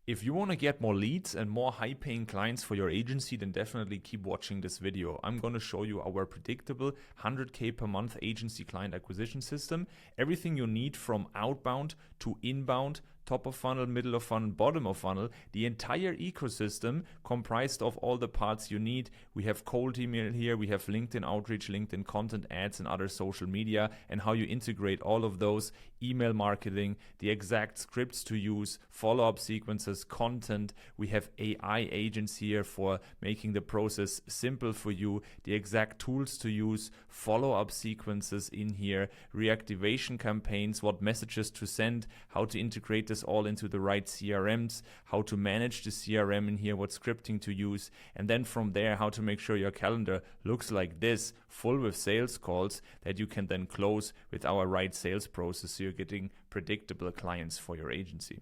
If you want to get more leads and more high-paying clients for your agency, then definitely keep watching this video. I'm going to show you our predictable 100K per month agency client acquisition system. Everything you need from outbound to inbound, top of funnel, middle of funnel, bottom of funnel, the entire ecosystem comprised of all the parts you need. We have cold email here, we have LinkedIn outreach, LinkedIn content, ads, and other social media, and how you integrate all of those, email marketing, the exact scripts to use, follow-up sequences, content. We have AI agents here for making the process simple for you, the exact tools to use, follow-up sequences in here, reactivation campaigns, what messages to send, how to integrate this all into the right CRMs, how to manage the CRM in here, what scripting to use, and then from there, how to make sure your calendar looks like this, full with sales calls that you can then close with our right sales process so you're getting predictable clients for your agency.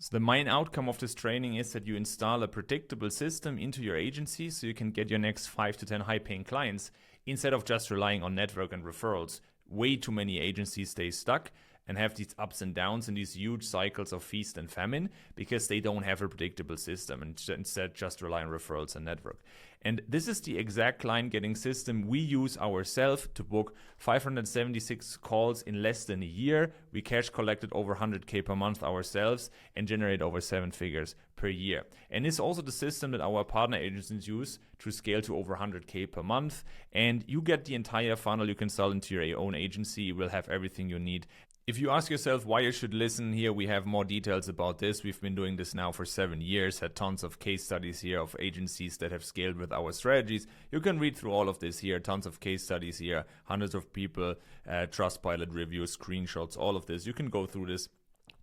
So the main outcome of this training is that you install a predictable system into your agency so you can get your next 5 to 10 high-paying clients instead of just relying on network and referrals. Way too many agencies stay stuck and have these ups and downs and these huge cycles of feast and famine because they don't have a predictable system and instead just rely on referrals and network. And this is the exact client getting system we use ourselves to book 576 calls in less than a year. We cash collected over 100K per month ourselves and generate over 7 figures per year. And it's also the system that our partner agencies use to scale to over 100K per month. And you get the entire funnel you can sell into your own agency. You will have everything you need. If you ask yourself why you should listen, here we have more details about this. We've been doing this now for 7 years, had tons of case studies here of agencies that have scaled with our strategies. You can read through all of this here, tons of case studies here, hundreds of people, Trustpilot reviews, screenshots, all of this. You can go through this.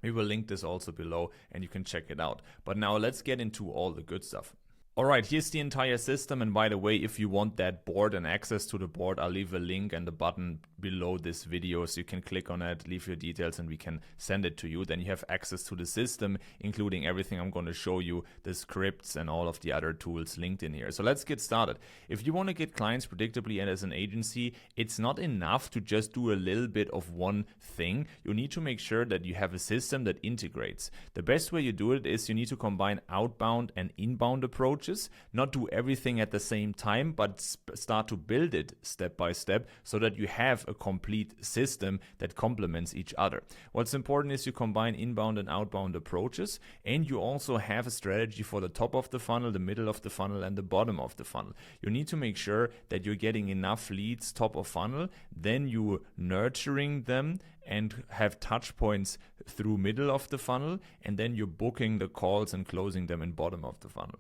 We will link this also below and you can check it out. But now let's get into all the good stuff. Alright, here's the entire system, and by the way, if you want that board and access to the board, I'll leave a link and the button below this video so you can click on it, leave your details, and we can send it to you. Then you have access to the system, including everything I'm going to show you, the scripts and all of the other tools linked in here. So let's get started. If you want to get clients predictably and as an agency, it's not enough to just do a little bit of one thing. You need to make sure that you have a system that integrates. The best way you do it is you need to combine outbound and inbound approach. Not do everything at the same time, but start to build it step by step so that you have a complete system that complements each other. What's important is you combine inbound and outbound approaches, and you also have a strategy for the top of the funnel, the middle of the funnel, and the bottom of the funnel. You need to make sure that you're getting enough leads top of funnel, then you're nurturing them and have touch points through middle of the funnel, and then you're booking the calls and closing them in bottom of the funnel.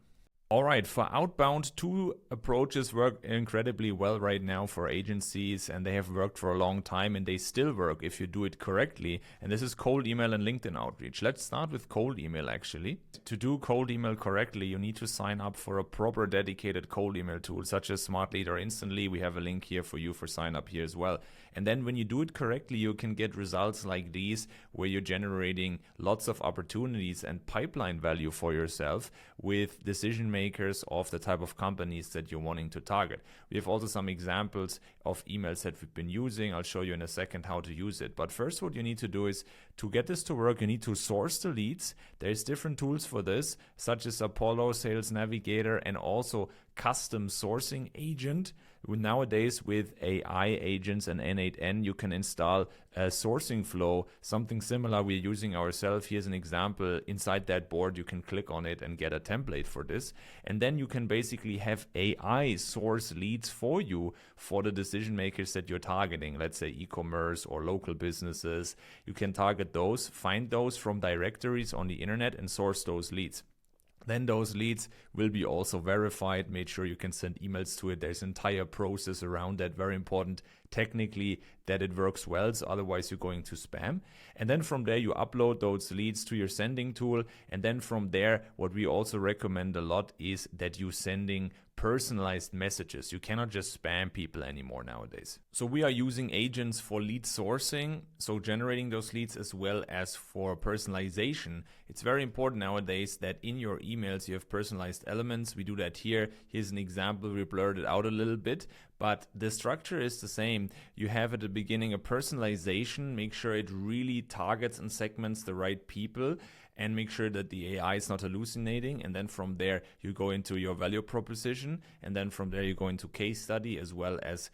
Alright, for outbound, 2 approaches work incredibly well right now for agencies, and they have worked for a long time, and they still work if you do it correctly. And this is cold email and LinkedIn outreach. Let's start with cold email actually. To do cold email correctly, you need to sign up for a proper dedicated cold email tool such as Smart Lead or Instantly. We have a link here for you for sign up here as well. And then when you do it correctly, you can get results like these where you're generating lots of opportunities and pipeline value for yourself with decision makers of the type of companies that you're wanting to target. We have also some examples of emails that we've been using. I'll show you in a second how to use it. But first, what you need to do is to get this to work, you need to source the leads. There's different tools for this, such as Apollo, Sales Navigator, and also custom sourcing agent. Nowadays with AI agents and N8N, you can install a sourcing flow, something similar we're using ourselves. Here's an example. Inside that board, you can click on it and get a template for this. And then you can basically have AI source leads for you for the decision makers that you're targeting. Let's say e-commerce or local businesses. You can target those, find those from directories on the internet and source those leads. Then those leads will be also verified, made sure you can send emails to it. There's an entire process around that, very important technically that it works well, so otherwise you're going to spam. And then from there you upload those leads to your sending tool, and then from there what we also recommend a lot is that you sending personalized messages. You cannot just spam people anymore nowadays. So we are using agents for lead sourcing, so generating those leads, as well as for personalization. It's very important nowadays that in your emails you have personalized elements. We do that here. Here's an example. We blurred it out a little bit, but the structure is the same. You have at the beginning a personalization, make sure it really targets and segments the right people. and make sure that the AI is not hallucinating. And then from there, you go into your value proposition. And then from there, you go into case study, as well as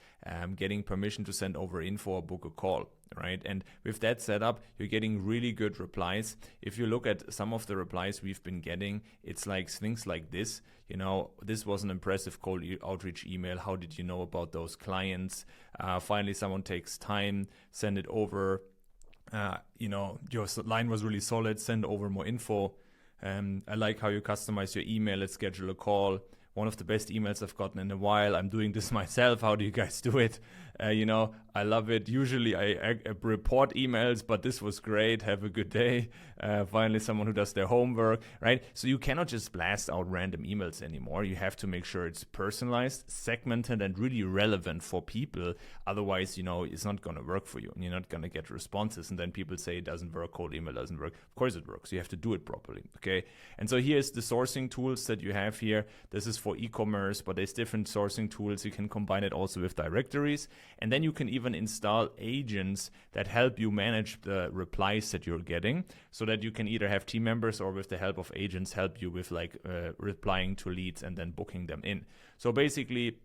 getting permission to send over info or book a call. Right, and with that setup, you're getting really good replies. If you look at some of the replies we've been getting, it's like things like this. This was an impressive cold outreach email. How did you know about those clients? Finally, someone takes time, send it over. Your line was really solid. Send over more info. I like how you customize your email. Let's schedule a call. One of the best emails I've gotten in a while. I'm doing this myself. How do you guys do it? I love it. Usually I report emails, but this was great. Have a good day. Finally, someone who does their homework, right? So you cannot just blast out random emails anymore. You have to make sure it's personalized, segmented, and really relevant for people. Otherwise, it's not going to work for you. And you're not going to get responses. And then people say it doesn't work, cold email doesn't work. Of course it works. You have to do it properly, okay? And so here's the sourcing tools that you have here. This is for e-commerce, but there's different sourcing tools. You can combine it also with directories. And then you can even install agents that help you manage the replies that you're getting, so that you can either have team members or with the help of agents help you with replying to leads and then booking them in. So basically,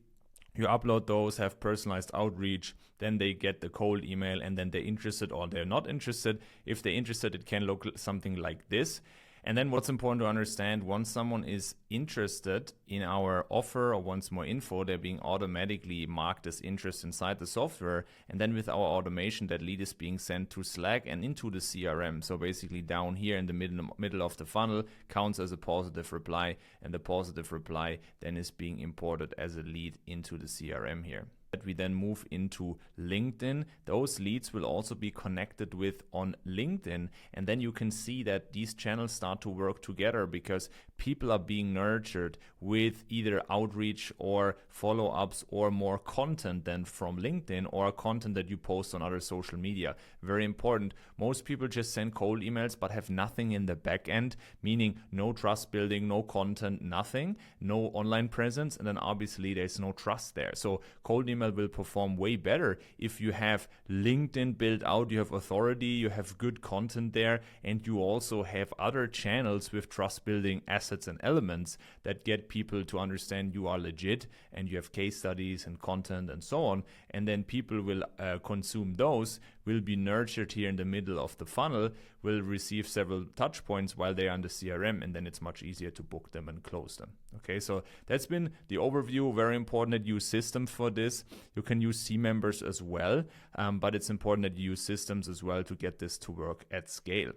you upload those, have personalized outreach, then they get the cold email, and then they're interested or they're not interested. If they're interested, it can look something like this. And then what's important to understand, once someone is interested in our offer or wants more info, they're being automatically marked as interest inside the software. And then with our automation, that lead is being sent to Slack and into the CRM. So basically down here in the middle of the funnel counts as a positive reply, and the positive reply then is being imported as a lead into the CRM here. We then move into LinkedIn. Those leads will also be connected with on LinkedIn, and then you can see that these channels start to work together because people are being nurtured with either outreach or follow-ups or more content than from LinkedIn or content that you post on other social media. Very important. Most people just send cold emails but have nothing in the back end, meaning no trust building, no content, nothing, no online presence, and then obviously there's no trust there. So cold email will perform way better if you have LinkedIn built out, you have authority, you have good content there, and you also have other channels with trust building assets and elements that get people to understand you are legit, and you have case studies and content and so on. And then people will consume those, will be nurtured here in the middle of the funnel, will receive several touch points while they are in the CRM, and then it's much easier to book them and close them. Okay, so that's been the overview. Very important that you use systems for this. You can use team members as well, but it's important that you use systems as well to get this to work at scale.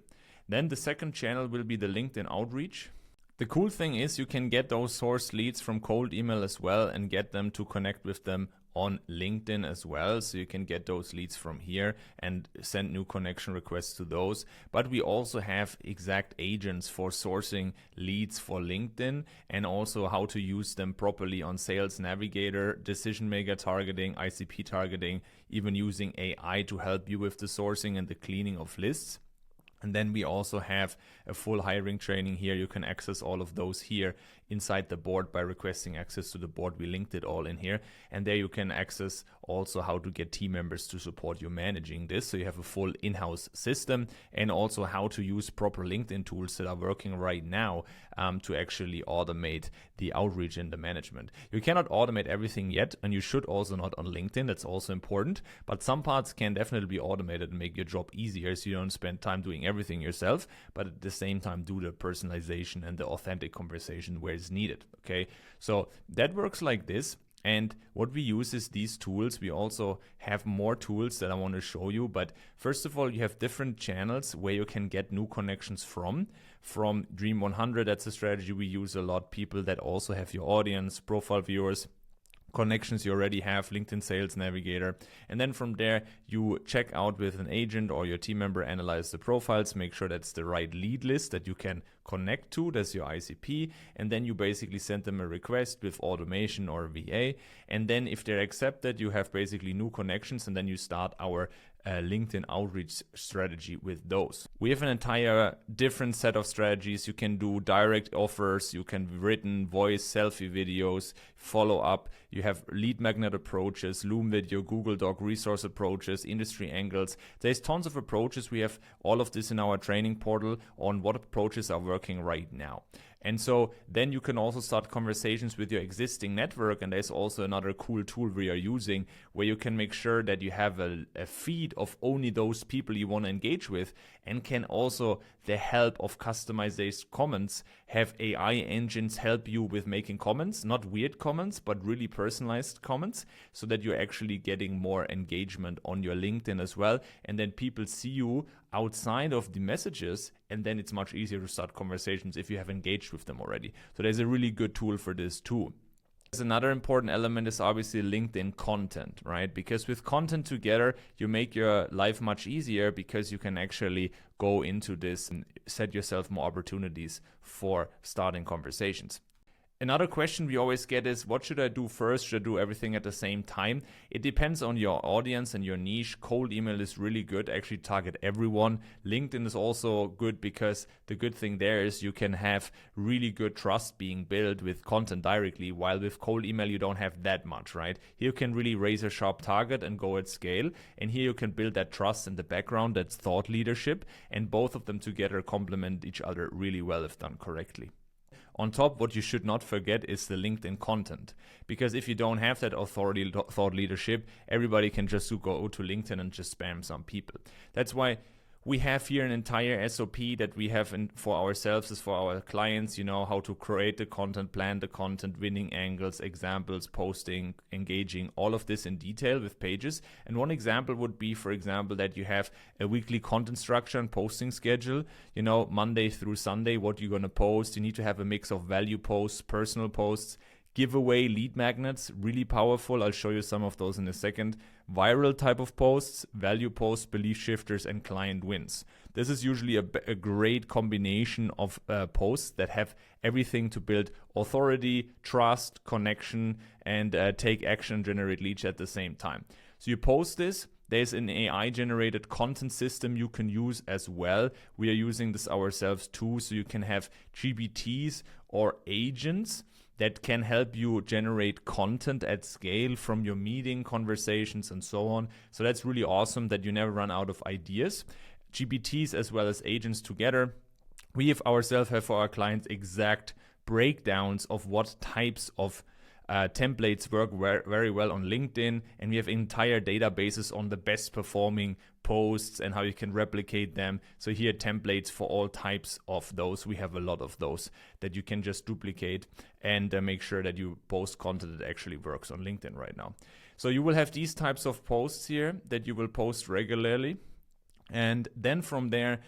Then the second channel will be the LinkedIn outreach. The cool thing is you can get those sourced leads from cold email as well and get them to connect with them on LinkedIn as well. So you can get those leads from here and send new connection requests to those. But we also have exact agents for sourcing leads for LinkedIn, and also how to use them properly on Sales Navigator, Decision Maker targeting, ICP targeting, even using AI to help you with the sourcing and the cleaning of lists. And then we also have a full hiring training here. You can access all of those here inside the board by requesting access to the board. We linked it all in here. And there you can access also how to get team members to support you managing this. So you have a full in-house system, and also how to use proper LinkedIn tools that are working right now to actually automate the outreach and the management. You cannot automate everything yet, and you should also not on LinkedIn. That's also important. But some parts can definitely be automated and make your job easier, so you don't spend time doing everything yourself, but at the same time do the personalization and the authentic conversation where it's needed. Okay, so that works like this. And what we use is these tools. We also have more tools that I want to show you. But first of all, you have different channels where you can get new connections from Dream 100. That's a strategy we use a lot. People that also have your audience, profile viewers, connections you already have, LinkedIn Sales Navigator. And then from there, you check out with an agent or your team member, analyze the profiles, make sure that's the right lead list that you can connect to, that's your ICP, and then you basically send them a request with automation or VA, and then if they're accepted, you have basically new connections, and then you start our LinkedIn outreach strategy with those. We have an entire different set of strategies. You can do direct offers, you can written, voice, selfie videos, follow up. You have lead magnet approaches, Loom video, Google Doc, resource approaches, industry angles. There's tons of approaches. We have all of this in our training portal on what approaches are working right now. And so then you can also start conversations with your existing network. And there's also another cool tool we are using where you can make sure that you have a feed of only those people you want to engage with, and can also, the help of customized comments, have AI engines help you with making comments, not weird comments, but really personalized comments, so that you're actually getting more engagement on your LinkedIn as well. And then people see you outside of the messages, and then it's much easier to start conversations if you have engaged with them already. So there's a really good tool for this too. Another important element is obviously LinkedIn content, right? Because with content together, you make your life much easier, because you can actually go into this and set yourself more opportunities for starting conversations. Another question we always get is, what should I do first? Should I do everything at the same time? It depends on your audience and your niche. Cold email is really good, actually target everyone. LinkedIn is also good, because the good thing there is you can have really good trust being built with content directly, while with cold email you don't have that much, right? Here you can really raise a sharp target and go at scale. And here you can build that trust in the background, that's thought leadership. And both of them together complement each other really well if done correctly. On top, what you should not forget is the LinkedIn content, because if you don't have that authority thought leadership, everybody can just go to LinkedIn and just spam some people. That's why we have here an entire SOP that we have for ourselves, as for our clients, how to create the content, plan the content, winning angles, examples, posting, engaging, all of this in detail with pages. And one example would be, for example, that you have a weekly content structure and posting schedule, Monday through Sunday, what you're going to post. You need to have a mix of value posts, personal posts, giveaway, lead magnets, really powerful. I'll show you some of those in a second. Viral type of posts, value posts, belief shifters, and client wins. This is usually a great combination of posts that have everything to build authority, trust, connection, and take action, generate leads at the same time. So you post this. There's an AI-generated content system you can use as well. We are using this ourselves too, so you can have GPTs or agents that can help you generate content at scale from your meeting conversations and so on. So that's really awesome that you never run out of ideas. GPTs as well as agents together. We have ourselves have for our clients exact breakdowns of what types of templates work very well on LinkedIn, and we have entire databases on the best performing posts and how you can replicate them. So here templates for all types of those. We have a lot of those that you can just duplicate and make sure that you post content that actually works on LinkedIn right now. So you will have these types of posts here that you will post regularly, and then from there,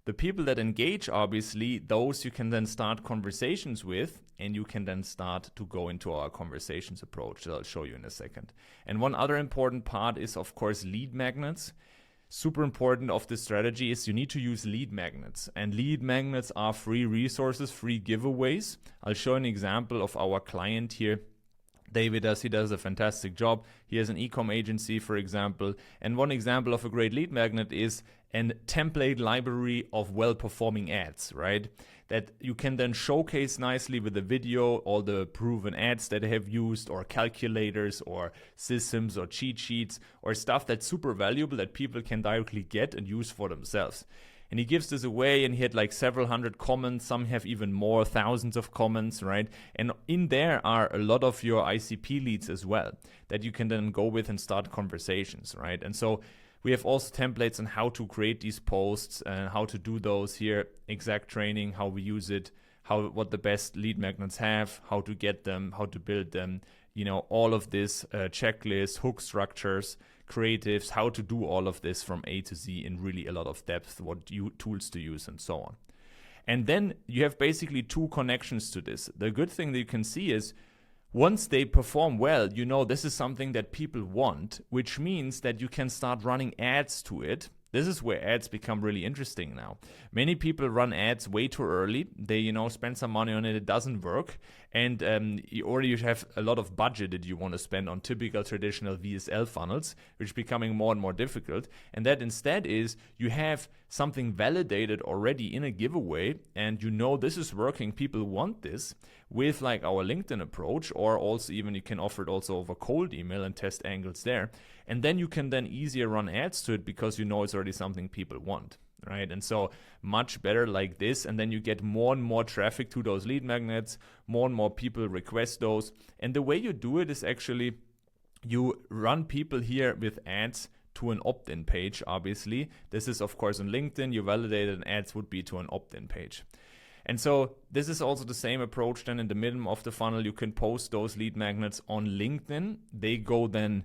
the people that engage, obviously, those you can then start conversations with, and you can then start to go into our conversations approach that I'll show you in a second. And one other important part is, of course, lead magnets. Super important of this strategy is you need to use lead magnets. And lead magnets are free resources, free giveaways. I'll show an example of our client here. David he does a fantastic job. He has an e-com agency, for example. And one example of a great lead magnet is a template library of well-performing ads, right? That you can then showcase nicely with a video, all the proven ads that they have used, or calculators, or systems, or cheat sheets, or stuff that's super valuable that people can directly get and use for themselves. And he gives this away, and he had like several hundred comments. Some have even more, thousands of comments, right? And in there are a lot of your ICP leads as well that you can then go with and start conversations, right? And so we have also templates on how to create these posts and how to do those here, exact training, how we use it, what the best lead magnets have, how to get them, how to build them, all of this, checklists, hook structures, creatives, how to do all of this from A to Z in really a lot of depth, what tools to use and so on. And then you have basically two connections to this. The good thing that you can see is once they perform well, this is something that people want, which means that you can start running ads to it This is where ads become really interesting now. Many people run ads way too early. They, spend some money on it. It doesn't work. And or you have a lot of budget that you want to spend on typical traditional VSL funnels, which is becoming more and more difficult. And that instead is you have something validated already in a giveaway, and this is working. People want this with like our LinkedIn approach, or also even you can offer it also over cold email and test angles there. And then you can then easier run ads to it because it's already something people want. Right? And so much better like this. And then you get more and more traffic to those lead magnets, more and more people request those. And the way you do it is actually you run people here with ads to an opt-in page, obviously. This is, of course, on LinkedIn. You validate it, and ads would be to an opt-in page. And so this is also the same approach then in the middle of the funnel. You can post those lead magnets on LinkedIn. They go then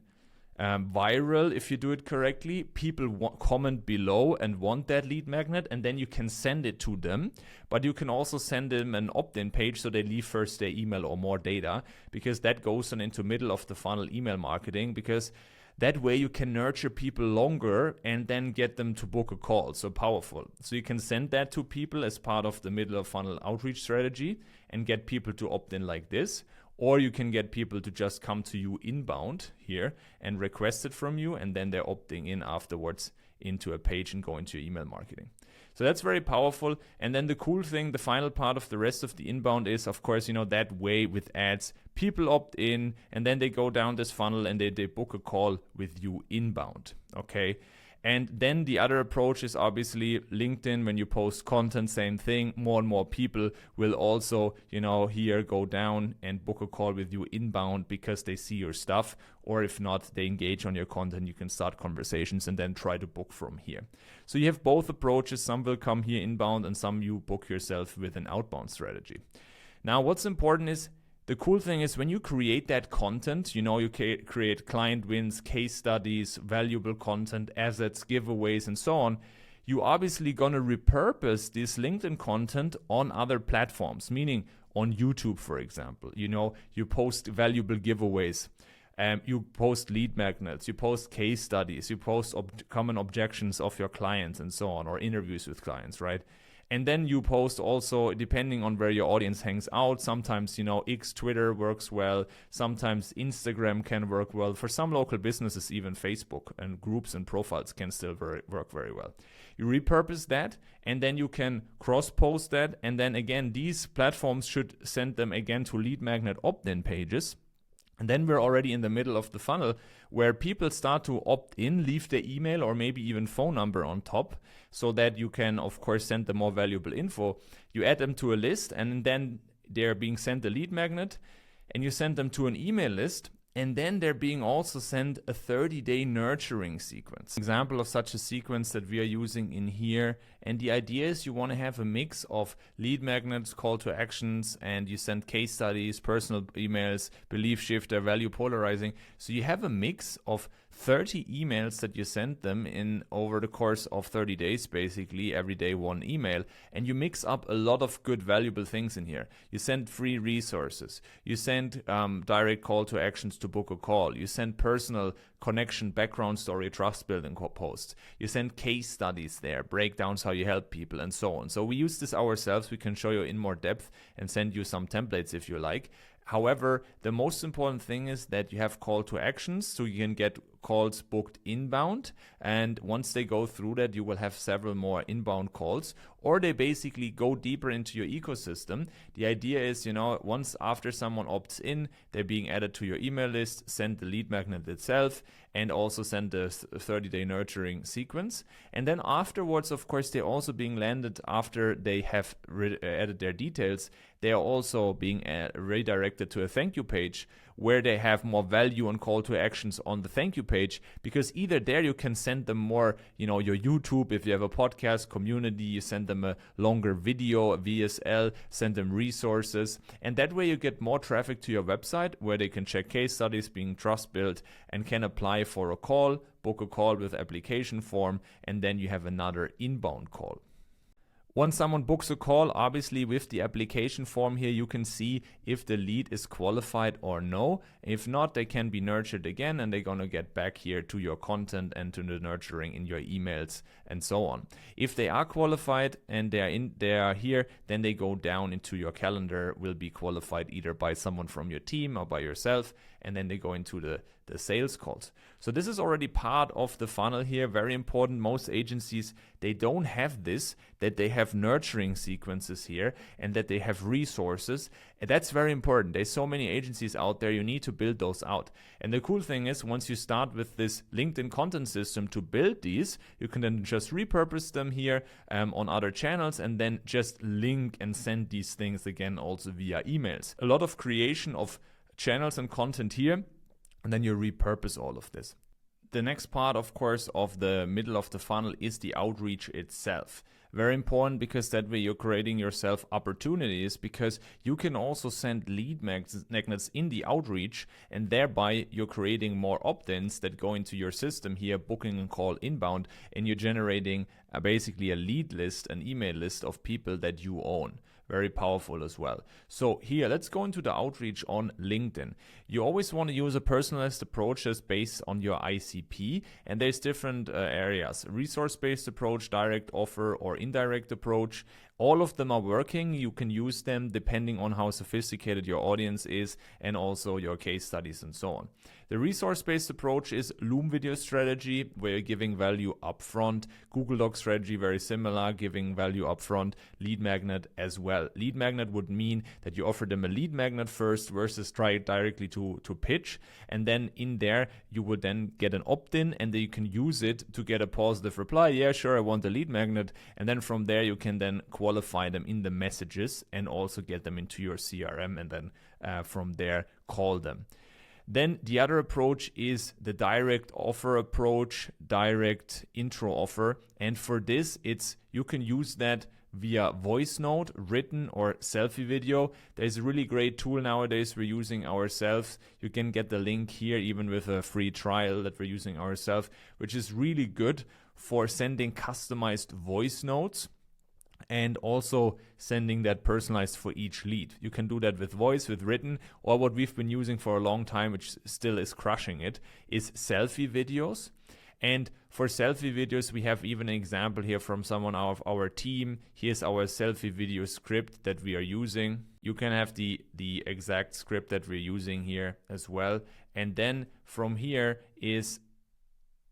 viral if you do it correctly. People comment below and want that lead magnet, and then you can send it to them. But you can also send them an opt-in page so they leave first their email or more data, because that goes then into middle of the funnel email marketing, because that way you can nurture people longer and then get them to book a call. So powerful. So you can send that to people as part of the middle of funnel outreach strategy and get people to opt in like this. Or you can get people to just come to you inbound here and request it from you, and then they're opting in afterwards into a page and go into your email marketing. So that's very powerful. And then the cool thing, the final part of the rest of the inbound is, of course, that way with ads, people opt in and then they go down this funnel and they book a call with you inbound. Okay. And then the other approach is obviously LinkedIn. When you post content, same thing. More and more people will also, here go down and book a call with you inbound because they see your stuff. Or if not, they engage on your content. You can start conversations and then try to book from here. So you have both approaches. Some will come here inbound and some you book yourself with an outbound strategy. Now, what's important is, the cool thing is when you create that content, you create client wins, case studies, valuable content, assets, giveaways, and so on. You obviously going to repurpose this LinkedIn content on other platforms, meaning on YouTube, for example. You post valuable giveaways. You post lead magnets, you post case studies, you post common objections of your clients and so on, or interviews with clients, right? And then you post also, depending on where your audience hangs out, sometimes, X, Twitter works well. Sometimes Instagram can work well. For some local businesses, even Facebook and groups and profiles can still work very well. You repurpose that, and then you can cross-post that. And then again, these platforms should send them again to lead magnet opt-in pages. And then we're already in the middle of the funnel where people start to opt in, leave their email or maybe even phone number on top, so that you can, of course, send them more valuable info. You add them to a list, and then they're being sent a lead magnet, and you send them to an email list. And then they're being also sent a 30-day nurturing sequence. Example of such a sequence that we are using in here. And the idea is you want to have a mix of lead magnets, call to actions, and you send case studies, personal emails, belief shifter, value polarizing. So you have a mix of 30 emails that you send them in over the course of 30 days, basically every day one email, and you mix up a lot of good valuable things in here. You send free resources, you send direct call to actions to book a call, you send personal connection, background story, trust building posts, you send case studies there, breakdowns how you help people, and so on. So we use this ourselves. We can show you in more depth and send you some templates if you like. However, the most important thing is that you have call to actions, so you can get calls booked inbound, and once they go through that, you will have several more inbound calls, or they basically go deeper into your ecosystem. The idea is, once after someone opts in, they're being added to your email list, send the lead magnet itself, and also send the 30-day nurturing sequence. And then afterwards, of course, they're also being landed after they have added their details. They are also being redirected to a thank you page where they have more value and call to actions on the thank you page, because either there you can send them more, your YouTube, if you have a podcast community, you send them a longer video, a VSL, send them resources, and that way you get more traffic to your website where they can check case studies, being trust built, and can apply for a call, book a call with application form, and then you have another inbound call. Once someone books a call, obviously with the application form here, you can see if the lead is qualified or no. If not, they can be nurtured again and they're going to get back here to your content and to the nurturing in your emails and so on. If they are qualified and they are here, then they go down into your calendar, will be qualified either by someone from your team or by yourself, and then they go into the sales calls. So this is already part of the funnel here. Very important. Most agencies, they don't have this, that they have nurturing sequences here and that they have resources. And that's very important. There's so many agencies out there. You need to build those out. And the cool thing is, once you start with this LinkedIn content system to build these, you can then just repurpose them here on other channels and then just link and send these things again also via emails. A lot of creation of channels and content here, and then you repurpose all of this. The next part, of course, of the middle of the funnel is the outreach itself. Very important, because that way you're creating yourself opportunities, because you can also send lead magnets in the outreach, and thereby you're creating more opt-ins that go into your system here, booking and call inbound, and you're generating basically a lead list, an email list of people that you own. Very powerful as well. So here, let's go into the outreach on LinkedIn. You always want to use a personalized approach that's based on your ICP, and there's different areas. Resource-based approach, direct offer, or indirect approach. All of them are working. You can use them depending on how sophisticated your audience is and also your case studies and so on. The resource-based approach is Loom video strategy, where you're giving value upfront. Google Doc strategy, very similar, giving value upfront. Lead magnet as well. Lead magnet would mean that you offer them a lead magnet first versus try it directly to pitch. And then in there, you would then get an opt-in, and then you can use it to get a positive reply. Yeah, sure, I want the lead magnet. And then from there, you can then qualify them in the messages and also get them into your CRM, and then from there, call them. Then the other approach is the direct offer approach, direct intro offer. And for this, you can use that via voice note, written, or selfie video. There's a really great tool nowadays we're using ourselves. You can get the link here, even with a free trial that we're using ourselves, which is really good for sending customized voice notes and also sending that personalized for each lead. You can do that with voice, with written, or what we've been using for a long time, which still is crushing it, is selfie videos. And for selfie videos, we have even an example here from someone of our team. Here's our selfie video script that we are using. You can have the exact script that we're using here as well. And then from here is,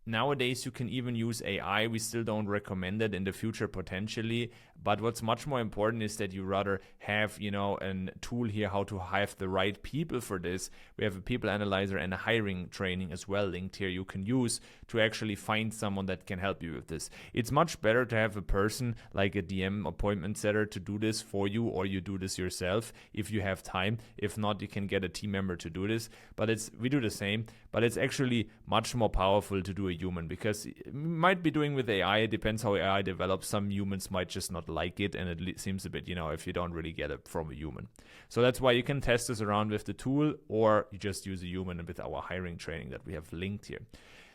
nowadays you can even use AI. We still don't recommend it, in the future potentially, but what's much more important is that you rather have, a tool here how to have the right people for this. We have a people analyzer and a hiring training as well linked here you can use to actually find someone that can help you with this. It's much better to have a person like a DM appointment setter to do this for you, or you do this yourself if you have time. If not, you can get a team member to do this, but we do the same, but it's actually much more powerful to do a human, because you might be doing with AI. It depends how AI develops. Some humans might just not like it, and it seems a bit, if you don't really get it from a human. So that's why you can test this around with the tool, or you just use a human with our hiring training that we have linked here.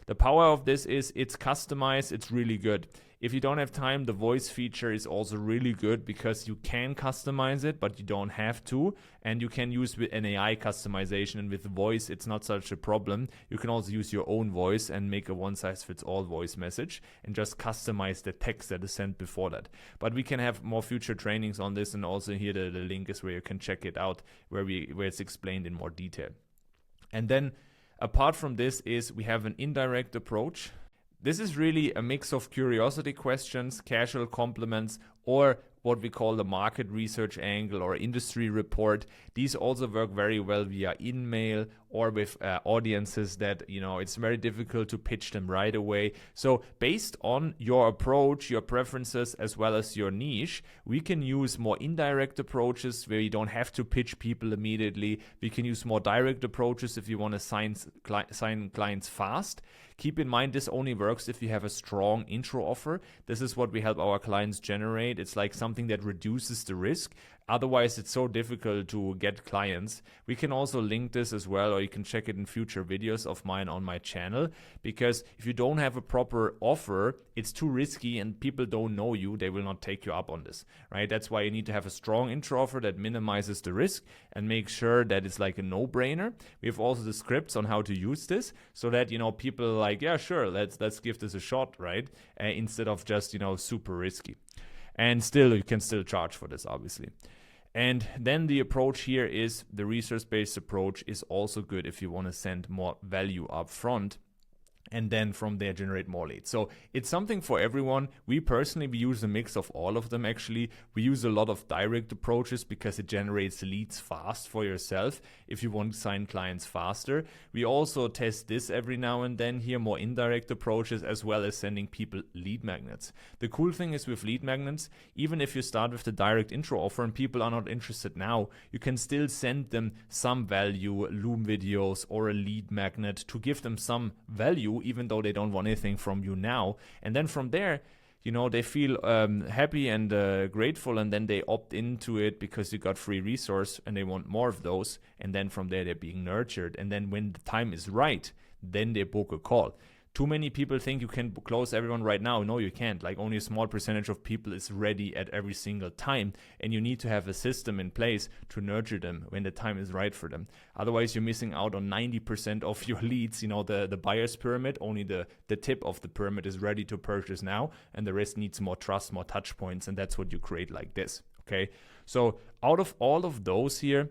The power of this is it's customized. It's really good. If you don't have time, the voice feature is also really good, because you can customize it, but you don't have to. And you can use with an AI customization, and with voice, it's not such a problem. You can also use your own voice and make a one-size-fits-all voice message and just customize the text that is sent before that. But we can have more future trainings on this, and also here the link is where you can check it out, where it's explained in more detail. And then apart from this is we have an indirect approach. This is really a mix of curiosity questions, casual compliments, or what we call the market research angle or industry report. These also work very well via email or with audiences that, it's very difficult to pitch them right away. So based on your approach, your preferences, as well as your niche, we can use more indirect approaches where you don't have to pitch people immediately. We can use more direct approaches if you want to sign clients fast. Keep in mind, this only works if you have a strong intro offer. This is what we help our clients generate. It's like something something that reduces the risk. Otherwise, it's so difficult to get clients. We can also link this as well, or you can check it in future videos of mine on my channel, because if you don't have a proper offer, it's too risky and people don't know you, they will not take you up on this, right? That's why you need to have a strong intro offer that minimizes the risk and make sure that it's like a no-brainer. We have also the scripts on how to use this so that, you know, people are like, yeah, sure, let's give this a shot, right? Instead of just, you know, super risky. And still, you can still charge for this, obviously. And then the approach here is the research-based approach is also good if you want to send more value up front, and then from there generate more leads. So it's something for everyone. We use a mix of all of them actually. We use a lot of direct approaches because it generates leads fast for yourself if you want to sign clients faster. We also test this every now and then here, more indirect approaches, as well as sending people lead magnets. The cool thing is with lead magnets, even if you start with the direct intro offer and people are not interested now, you can still send them some value, Loom videos or a lead magnet to give them some value, even though they don't want anything from you now. And then from there, you know, they feel happy and grateful, and then they opt into it because you got free resource and they want more of those. And then from there, they're being nurtured. And then when the time is right, then they book a call. Too many people think you can close everyone right now. No, you can't. Like, only a small percentage of people is ready at every single time. And you need to have a system in place to nurture them when the time is right for them. Otherwise, you're missing out on 90% of your leads. You know, the buyer's pyramid, only the tip of the pyramid is ready to purchase now. And the rest needs more trust, more touch points. And that's what you create like this. Okay. So out of all of those here,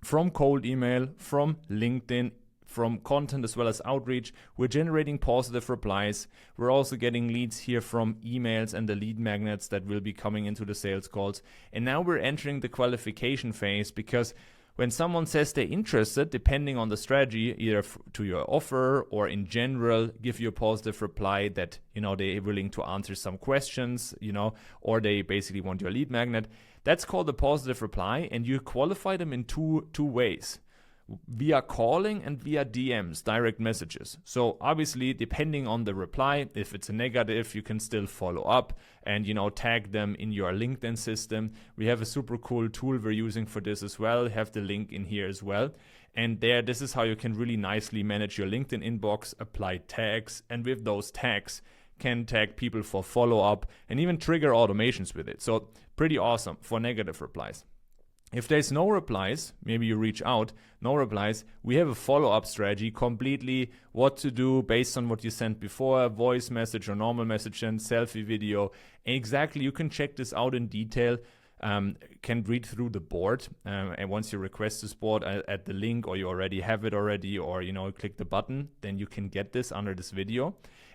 from cold email, from LinkedIn, from content as well as outreach, we're generating positive replies. We're also getting leads here from emails and the lead magnets that will be coming into the sales calls. And now we're entering the qualification phase, because when someone says they're interested, depending on the strategy, either to your offer or in general, give you a positive reply that, you know, they're willing to answer some questions, you know, or they basically want your lead magnet. That's called a positive reply, and you qualify them in two ways: via calling and via DMs, direct messages. So obviously, depending on the reply, if it's a negative, you can still follow up and, you know, tag them in your LinkedIn system. We have a super cool tool we're using for this as well. Have the link in here as well. And this is how you can really nicely manage your LinkedIn inbox, apply tags, and with those tags, can tag people for follow-up and even trigger automations with it. So pretty awesome for negative replies. If there's no replies, maybe you reach out, no replies, we have a follow-up strategy, completely what to do based on what you sent before, voice message or normal message and selfie video. Exactly, you can check this out in detail, can read through the board, and once you request this board at the link, or you already have it already, or, you know, click the button, then you can get this under this video.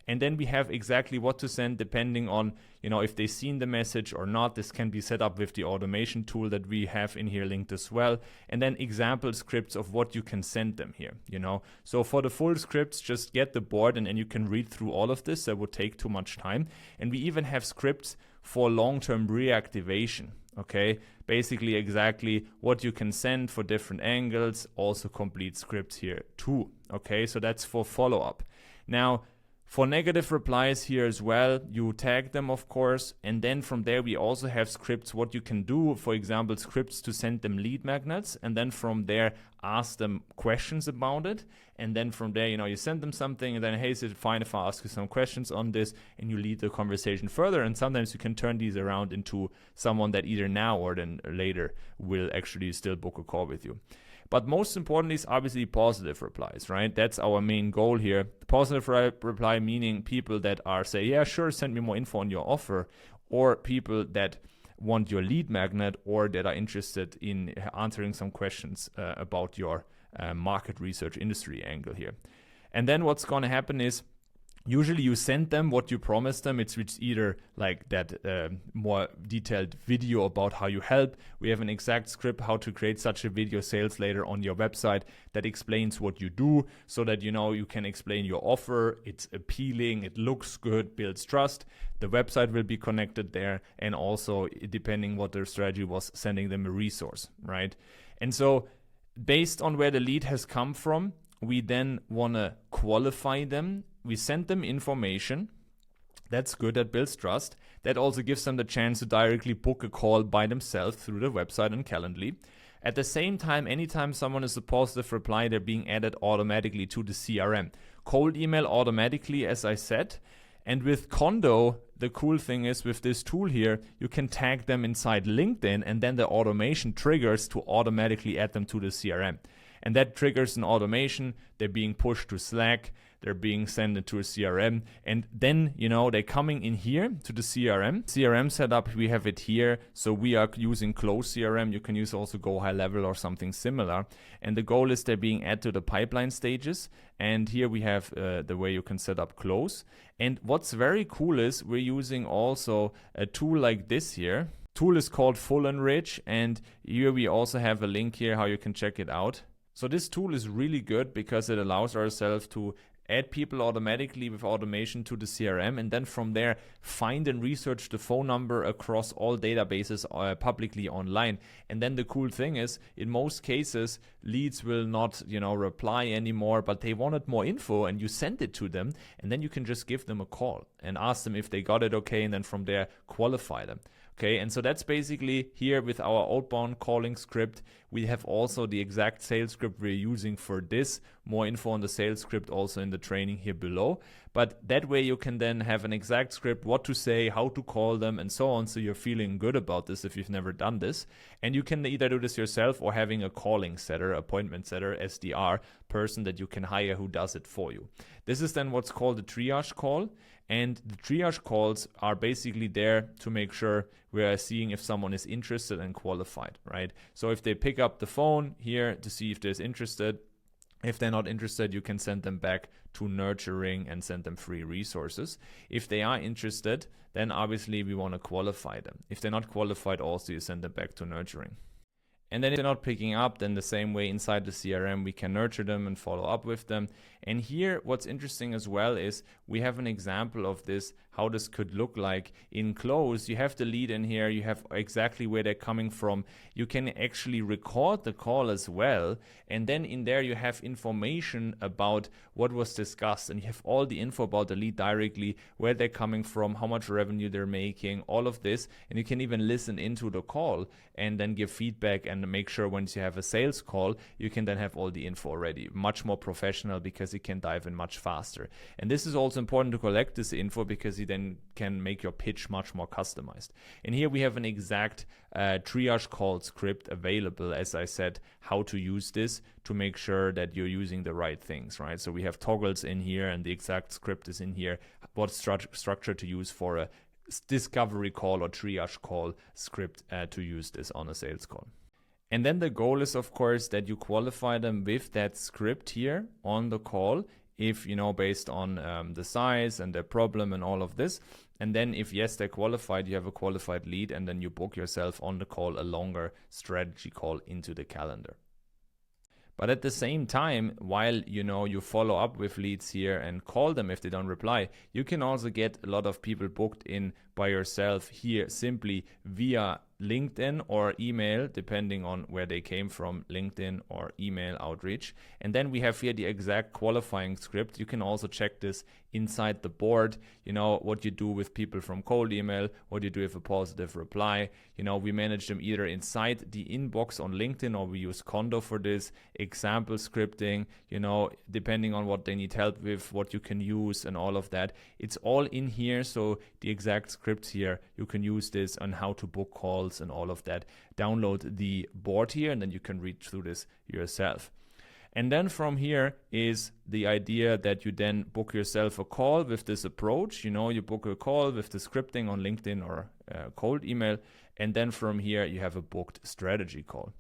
And then we have exactly what to send depending on, you know, if they've seen the message or not. This can be set up with the automation tool that we have in here linked as well. And then example scripts of what you can send them here, you know. So for the full scripts, just get the board and you can read through all of this. That would take too much time. And we even have scripts for long-term reactivation. Okay, basically exactly what you can send for different angles, also complete scripts here too. Okay, so that's for follow-up. Now, for negative replies here as well, you tag them, of course, and then from there we also have scripts what you can do, for example, scripts to send them lead magnets, and then from there ask them questions about it, and then from there, you know, you send them something, and then, hey, is it fine if I ask you some questions on this, and you lead the conversation further, and sometimes you can turn these around into someone that either now or then later will actually still book a call with you. But most importantly is obviously positive replies, right? That's our main goal here. Positive reply meaning people that are say, yeah, sure, send me more info on your offer, or people that want your lead magnet or that are interested in answering some questions about your market research industry angle here. And then what's going to happen is usually you send them what you promised them. It's either like that more detailed video about how you help. We have an exact script how to create such a video sales later on your website that explains what you do so that, you know, you can explain your offer. It's appealing, it looks good, builds trust. The website will be connected there, and also depending what their strategy was, sending them a resource, right? And so based on where the lead has come from, we then want to qualify them. We send them information. That's good, that builds trust. That also gives them the chance to directly book a call by themselves through the website and Calendly. At the same time, anytime someone is a positive reply, they're being added automatically to the CRM. Cold email automatically, as I said. And with Condo, the cool thing is with this tool here, you can tag them inside LinkedIn, and then the automation triggers to automatically add them to the CRM. And that triggers an automation. They're being pushed to Slack. They're being sent into a CRM. And then, they're coming in here to the CRM. CRM setup, we have it here. So we are using Close CRM. You can use also Go High Level or something similar. And the goal is they're being added to the pipeline stages. And here we have the way you can set up Close. And what's very cool is we're using also a tool like this here. Tool is called Full Enrich. And here we also have a link here how you can check it out. So this tool is really good because it allows ourselves to add people automatically with automation to the CRM, and then from there find and research the phone number across all databases publicly online. And then the cool thing is, in most cases, leads will not, reply anymore, but they wanted more info, and you send it to them, and then you can just give them a call and ask them if they got it okay, and then from there qualify them. Okay, and so that's basically here with our outbound calling script. We have also the exact sales script we're using for this. More info on the sales script also in the training here below. But that way you can then have an exact script, what to say, how to call them, and so on. So you're feeling good about this if you've never done this. And you can either do this yourself or having a calling setter, appointment setter, SDR person that you can hire who does it for you. This is then what's called a triage call. And the triage calls are basically there to make sure we are seeing if someone is interested and qualified, right? So if they pick up the phone here to see if they're interested, if they're not interested, you can send them back to nurturing and send them free resources. If they are interested, then obviously we want to qualify them. If they're not qualified, also you send them back to nurturing. And then if they're not picking up, then the same way inside the CRM, we can nurture them and follow up with them. And here, what's interesting as well is we have an example of this, how this could look like in Close. You have the lead in here, you have exactly where they're coming from. You can actually record the call as well. And then in there, you have information about what was discussed. And you have all the info about the lead directly, where they're coming from, how much revenue they're making, all of this. And you can even listen into the call and then give feedback and make sure once you have a sales call, you can then have all the info already. Much more professional because you can dive in much faster. And this is also important to collect this info because you then can make your pitch much more customized. And here we have an exact triage call script available, as I said, how to use this to make sure that you're using the right things, right? So we have toggles in here and the exact script is in here, what structure to use for a discovery call or triage call script to use this on a sales call. And then the goal is, of course, that you qualify them with that script here on the call, if, based on the size and their problem and all of this. And then if yes, they're qualified, you have a qualified lead, and then you book yourself on the call a longer strategy call into the calendar. But at the same time, while you follow up with leads here and call them if they don't reply, you can also get a lot of people booked in by yourself here simply via LinkedIn or email, depending on where they came from, LinkedIn or email outreach. And then we have here the exact qualifying script. You can also check this inside the board, what you do with people from cold email, what you do with a positive reply. We manage them either inside the inbox on LinkedIn, or we use Condo for this, example scripting, depending on what they need help with, what you can use and all of that. It's all in here. So the exact scripts here, you can use this on how to book calls and all of that. Download the board here and then you can read through this yourself. And then from here is the idea that you then book yourself a call with this approach. You book a call with the scripting on LinkedIn or cold email. And then from here, you have a booked strategy call.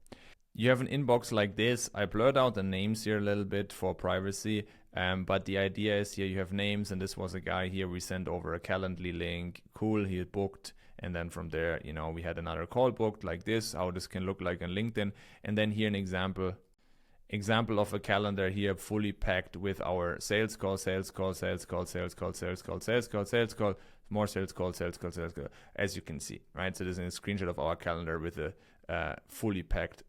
You have an inbox like this. I blurred out the names here a little bit for privacy. But the idea is here you have names, and this was a guy here. We sent over a Calendly link. Cool, he had booked. And then from there, we had another call booked like this, how this can look like on LinkedIn. And then here an example of a calendar here fully packed with our sales call, more sales call, as you can see, right? So this is a screenshot of our calendar with a fully packed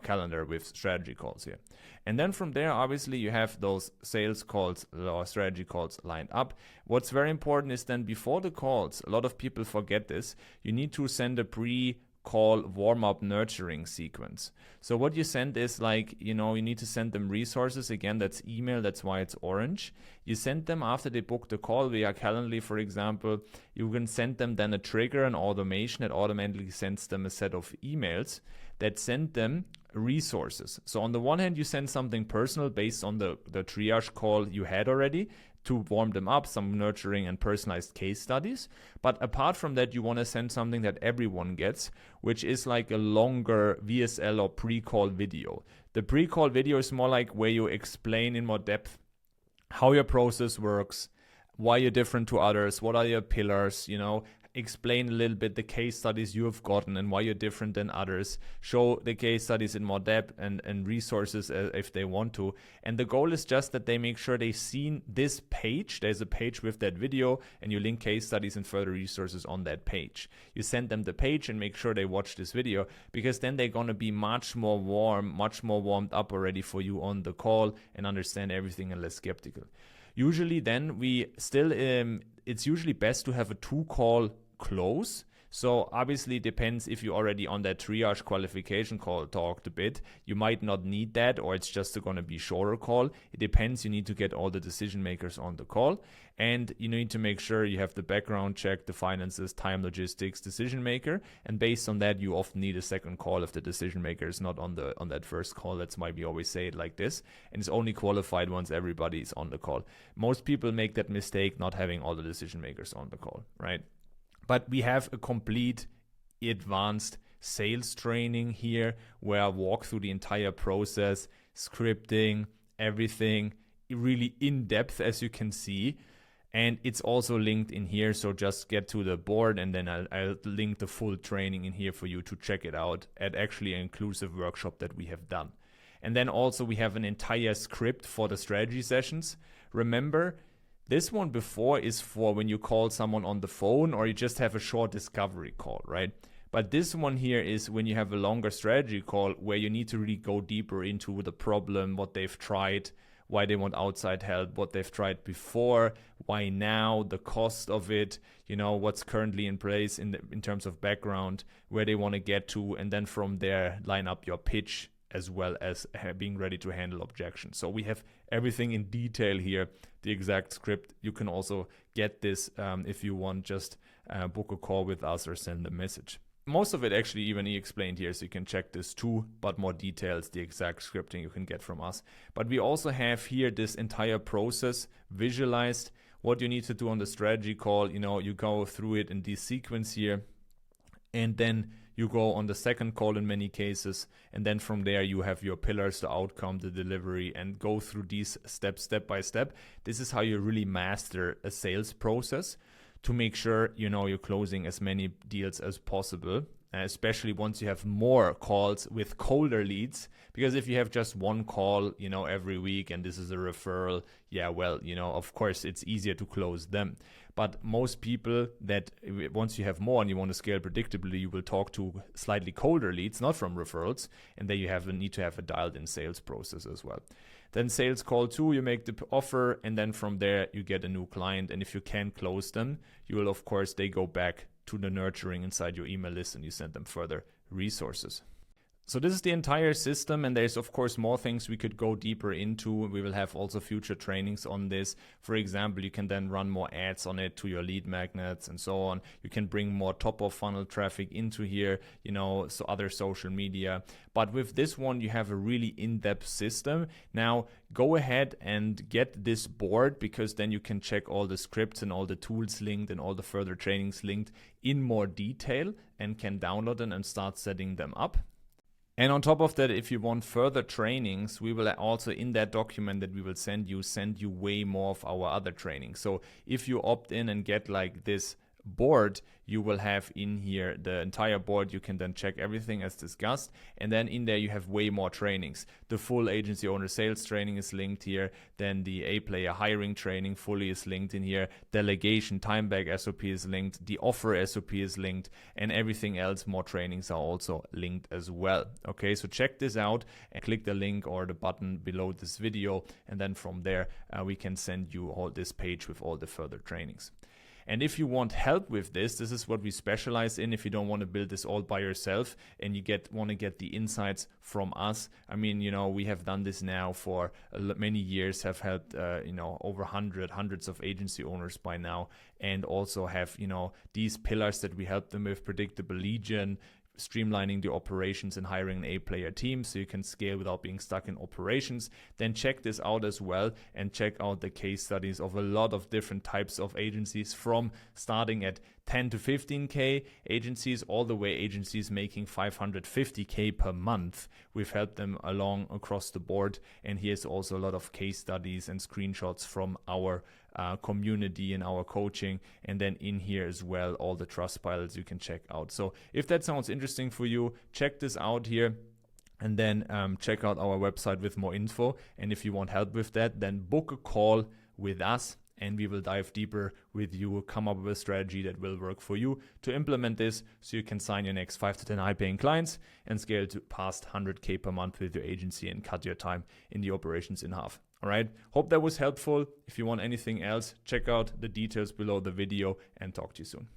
calendar with strategy calls here. And then from there, obviously, you have those sales calls or strategy calls lined up. What's very important is then before the calls, a lot of people forget this, you need to send a pre-call warm-up nurturing sequence. So what you send is like, you need to send them resources. Again, that's email, that's why it's orange. You send them after they book the call via Calendly, for example. You can send them then a trigger, an automation that automatically sends them a set of emails that send them resources. So on the one hand, you send something personal based on the triage call you had already to warm them up, some nurturing and personalized case studies. But apart from that, you want to send something that everyone gets, which is like a longer VSL or pre-call video. The pre-call video is more like where you explain in more depth how your process works, why you're different to others, what are your pillars, explain a little bit the case studies you have gotten and why you're different than others, show the case studies in more depth and resources if they want to. And the goal is just that they make sure they've seen this page. There's a page with that video and you link case studies and further resources on that page. You send them the page and make sure they watch this video, because then they're going to be much more warmed up already for you on the call and understand everything and less skeptical. Usually then we still, it's usually best to have a 2-call close. So obviously it depends if you're already on that triage qualification call talked a bit. You might not need that, or it's just going to be shorter call. It depends. You need to get all the decision makers on the call, and you need to make sure you have the background check, the finances, time, logistics, decision maker. And based on that, you often need a second call if the decision maker is not on that first call. That's why we always say it like this. And it's only qualified once everybody is on the call. Most people make that mistake not having all the decision makers on the call, right? But we have a complete advanced sales training here where I walk through the entire process, scripting, everything really in depth, as you can see. And it's also linked in here. So just get to the board and then I'll link the full training in here for you to check it out at actually an inclusive workshop that we have done. And then also we have an entire script for the strategy sessions. Remember, this one before is for when you call someone on the phone or you just have a short discovery call, right? But this one here is when you have a longer strategy call where you need to really go deeper into the problem, what they've tried, why they want outside help, what they've tried before, why now, the cost of it, what's currently in place in terms of background, where they want to get to, and then from there line up your pitch as well as being ready to handle objections. So we have everything in detail here, the exact script. You can also get this if you want, just book a call with us or send a message. Most of it actually even explained here, so you can check this too, but more details, the exact scripting you can get from us. But we also have here this entire process visualized, what you need to do on the strategy call. You go through it in this sequence here, and then you go on the second call in many cases, and then from there you have your pillars, the outcome, the delivery, and go through these steps step by step. This is how you really master a sales process to make sure you're closing as many deals as possible, especially once you have more calls with colder leads. Because if you have just one call every week and this is a referral, of course it's easier to close them. But most people that once you have more and you want to scale predictably, you will talk to slightly colder leads, not from referrals, and then you need to have a dialed in sales process as well. Then sales call 2, you make the offer, and then from there you get a new client. And if you can close them, you will, of course, they go back to the nurturing inside your email list and you send them further resources. So this is the entire system, and there's of course more things we could go deeper into. We will have also future trainings on this. For example, you can then run more ads on it to your lead magnets and so on. You can bring more top of funnel traffic into here, so other social media. But with this one, you have a really in-depth system. Now go ahead and get this board, because then you can check all the scripts and all the tools linked and all the further trainings linked in more detail and can download them and start setting them up. And on top of that, if you want further trainings, we will also, in that document that we will send you way more of our other trainings. So if you opt in and get like this board, you will have in here the entire board. You can then check everything as discussed, and then in there you have way more trainings. The full agency owner sales training is linked here, then the A-player hiring training fully is linked in here, delegation time back SOP is linked, the offer SOP is linked, and everything else, more trainings are also linked as well. Okay, so check this out and click the link or the button below this video, and then from there we can send you all this page with all the further trainings. And if you want help with this is what we specialize in. If you don't want to build this all by yourself and you want to get the insights from us, I mean, you know, we have done this now for many years, have helped, you know, over hundreds of agency owners by now, and also have, you know, these pillars that we help them with: predictable lead gen, streamlining the operations, and hiring an A-player team so you can scale without being stuck in operations. Then check this out as well, and check out the case studies of a lot of different types of agencies, from starting at 10 to 15K agencies all the way agencies making 550K per month. We've helped them along across the board, and here's also a lot of case studies and screenshots from our community and our coaching, and then in here as well all the trust pilots you can check out. So if that sounds interesting for you, check this out here, and then check out our website with more info. And if you want help with that, then book a call with us and we will dive deeper with you, come up with a strategy that will work for you to implement this so you can sign your next 5 to 10 high paying clients and scale to past 100K per month with your agency and cut your time in the operations in half. All right, hope that was helpful. If you want anything else, check out the details below the video, and talk to you soon.